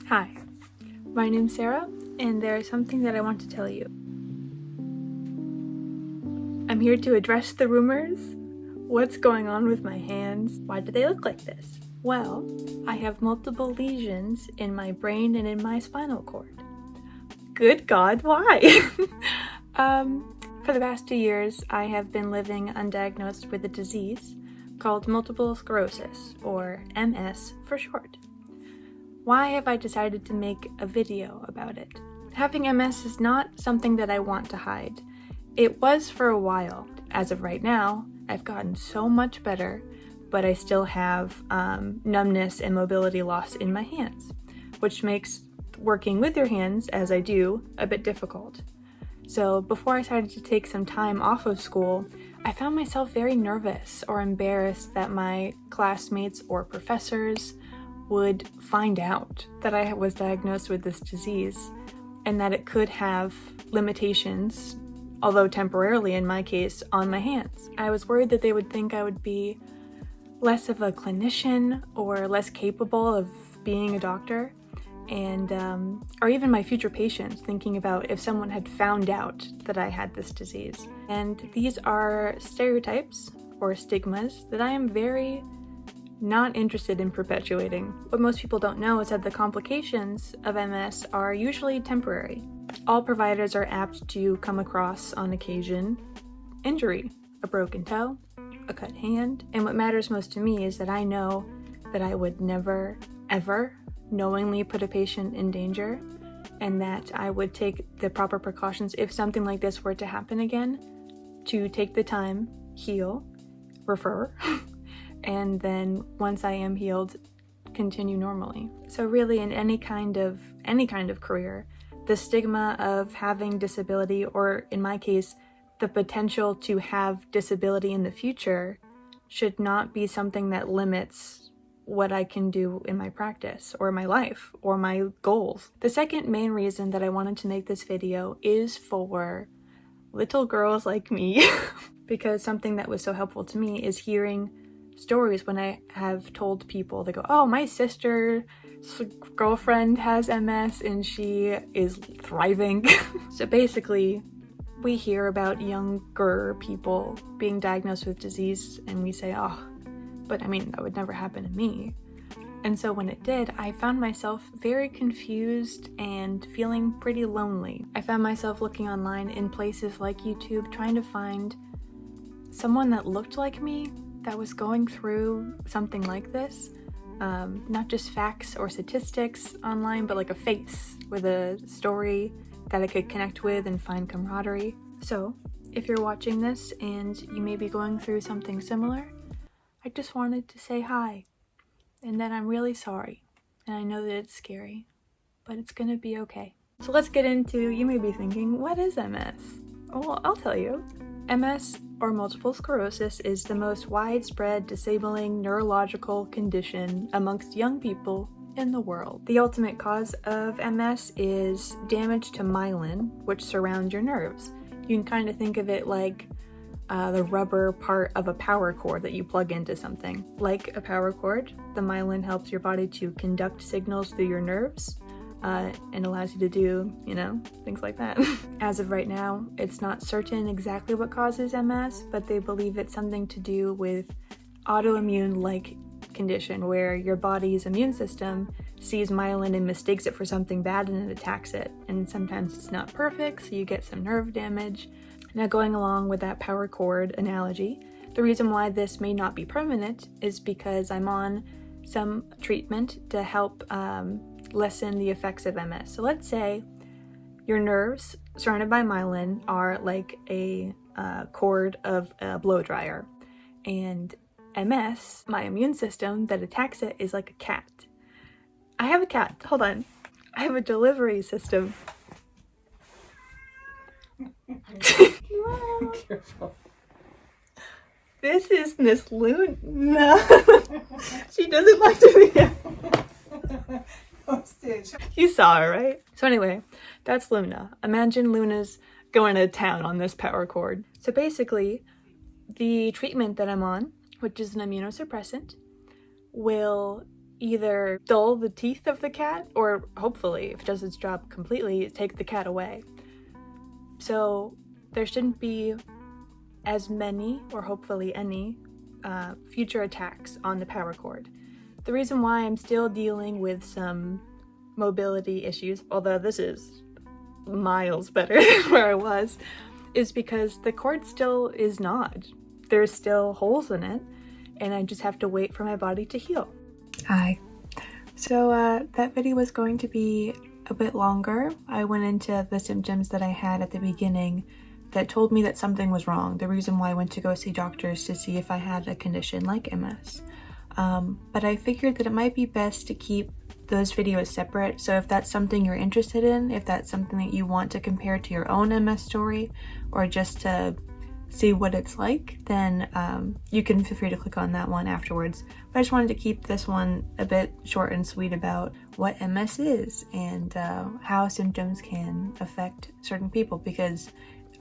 Hi, my name's Sarah, and there is something that I want to tell you. I'm here to address the rumors. What's going on with my hands? Why do they look like this? Well, I have multiple lesions in my brain and in my spinal cord. Good God, why? For the past 2 years, I have been living undiagnosed with a disease called Multiple Sclerosis, or MS for short. Why have I decided to make a video about it? Having MS is not something that I want to hide. It was for a while. As of right now, I've gotten so much better, but I still have numbness and mobility loss in my hands, which makes working with your hands, as I do, a bit difficult. So before I decided to take some time off of school, I found myself very nervous or embarrassed that my classmates or professors would find out that I was diagnosed with this disease and that it could have limitations, although temporarily in my case, on my hands. I was worried that they would think I would be less of a clinician or less capable of being a doctor, and or even my future patients, thinking about if someone had found out that I had this disease. And these are stereotypes or stigmas that I am very not interested in perpetuating. What most people don't know is that the complications of MS are usually temporary. All providers are apt to come across, on occasion, injury, a broken toe, a cut hand, and what matters most to me is that I know that I would never, ever knowingly put a patient in danger, and that I would take the proper precautions if something like this were to happen again, to take the time, heal, refer, and then once I am healed, continue normally. So really, in any kind of career, the stigma of having disability, or in my case, the potential to have disability in the future, should not be something that limits what I can do in my practice, or my life, or my goals. The second main reason that I wanted to make this video is for little girls like me, because something that was so helpful to me is hearing stories when I have told people. They go, oh, my sister's girlfriend has MS and she is thriving. So basically, we hear about younger people being diagnosed with disease and we say, oh, but I mean, that would never happen to me. And so when it did, I found myself very confused and feeling pretty lonely. I found myself looking online in places like YouTube, trying to find someone that looked like me, that was going through something like this. Not just facts or statistics online, but like a face with a story that I could connect with and find camaraderie. So if you're watching this and you may be going through something similar, I just wanted to say hi, and that I'm really sorry, and I know that it's scary, but it's gonna be okay. So let's get into, you may be thinking, what is MS? Well, I'll tell you. MS, or multiple sclerosis, is the most widespread disabling neurological condition amongst young people in the world. The ultimate cause of MS is damage to myelin, which surrounds your nerves. You can kind of think of it like the rubber part of a power cord that you plug into something. Like a power cord, the myelin helps your body to conduct signals through your nerves, and allows you to do, things like that. As of right now, it's not certain exactly what causes MS, but they believe it's something to do with autoimmune-like condition where your body's immune system sees myelin and mistakes it for something bad and it attacks it. And sometimes it's not perfect, so you get some nerve damage. Now, going along with that power cord analogy, the reason why this may not be permanent is because I'm on some treatment to help lessen the effects of MS. So let's say your nerves surrounded by myelin are like a cord of a blow dryer, and MS, my immune system that attacks it, is like a cat. I have a cat, hold on. I have a delivery system. Careful. This is Miss Luna. She doesn't like to be You saw her, right? So anyway, that's Luna. Imagine Luna's going to town on this power cord. So basically, the treatment that I'm on, which is an immunosuppressant, will either dull the teeth of the cat or hopefully, if it does its job completely, take the cat away. So there shouldn't be as many, or hopefully any, future attacks on the power cord. The reason why I'm still dealing with some mobility issues, although this is miles better than where I was, is because the cord still is gnawed. There's still holes in it, and I just have to wait for my body to heal. Hi. So that video was going to be a bit longer. I went into the symptoms that I had at the beginning that told me that something was wrong. The reason why I went to go see doctors to see if I had a condition like MS. But I figured that it might be best to keep those videos separate. So if that's something you're interested in, if that's something that you want to compare to your own MS story, or just to see what it's like, then you can feel free to click on that one afterwards. But I just wanted to keep this one a bit short and sweet about what MS is and how symptoms can affect certain people, because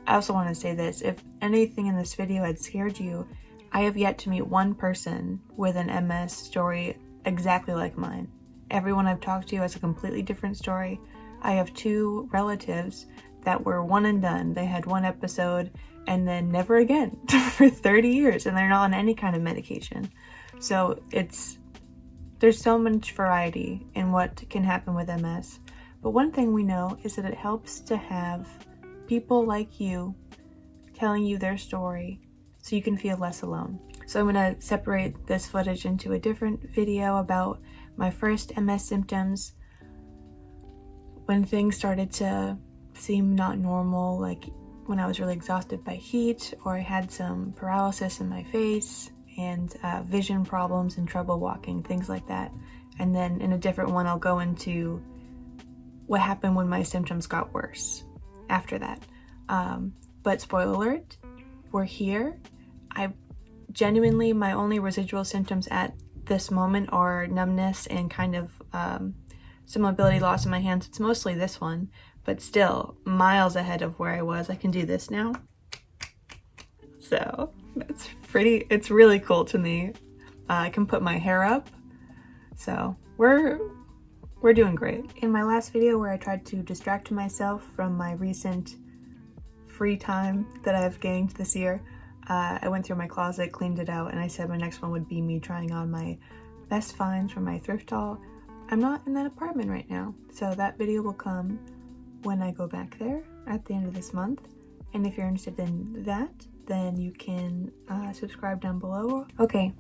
I also want to say this: if anything in this video had scared you, I have yet to meet one person with an MS story exactly like mine. Everyone I've talked to has a completely different story. I have 2 relatives that were one and done. They had one episode and then never again for 30 years, and they're not on any kind of medication. So there's so much variety in what can happen with MS. But one thing we know is that it helps to have people like you telling you their story so you can feel less alone. So I'm going to separate this footage into a different video about my first MS symptoms, when things started to seem not normal, like when I was really exhausted by heat, or I had some paralysis in my face, and vision problems and trouble walking, things like that. And then in a different one, I'll go into what happened when my symptoms got worse after that. But spoiler alert, we're here. Genuinely, my only residual symptoms at this moment are numbness and kind of some mobility loss in my hands. It's mostly this one, but still miles ahead of where I was. I can do this now. So it's really cool to me. I can put my hair up. So we're doing great. In my last video where I tried to distract myself from my recent free time that I've gained this year, I went through my closet, cleaned it out, and I said my next one would be me trying on my best finds from my thrift haul. I'm not in that apartment right now, so that video will come when I go back there at the end of this month. And if you're interested in that, then you can subscribe down below. Okay,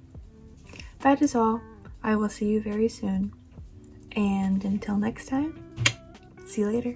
that is all. I will see you very soon. And until next time, see you later.